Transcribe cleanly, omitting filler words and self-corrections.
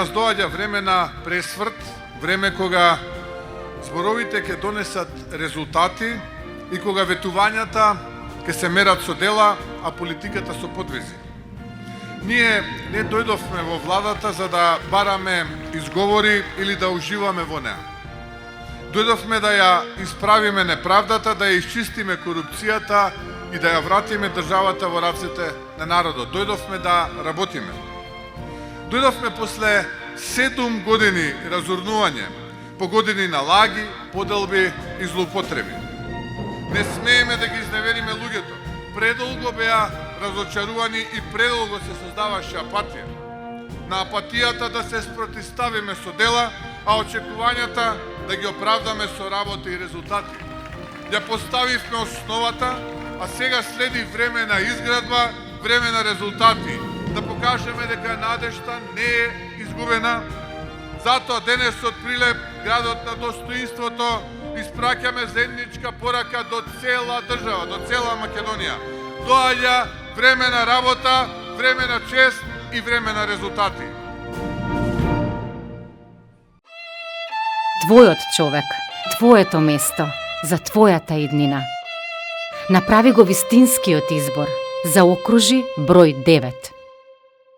нас доаѓа време на пресврт, време кога зборовите ќе донесат резултати и кога ветувањата ќе се мерат со дела, а политиката со подвизи. Ние не дојдовме во владата за да бараме изговори или да уживаме во неа. Дојдовме да ја исправиме неправдата, да ја исчистиме корупцијата и да ја вратиме државата во рацете на народот. Дојдовме да работиме. Дојдовме после 7 години разурнување, по години на лаги, поделби и злоупотреби. Не смееме да ги изневериме луѓето. Предолго беа разочарувани и предолго се создаваше апатија. На апатијата да се спротиставиме со дела, а очекувањата да ги оправдаме со работа и резултати. Ја поставивме основата, а сега следи време на изградба, време на резултати. Да покажеме дека надежта не е изгубена. Затоа денес од Прилеп, градот на достоинството, испраќаме заедничка порака до цела држава, до цела Македонија. Доаѓа време на работа, време на чест и време на резултати. Твојот човек, твоето место, за твојата иднина. Направи го вистинскиот избор, заокружи број 9.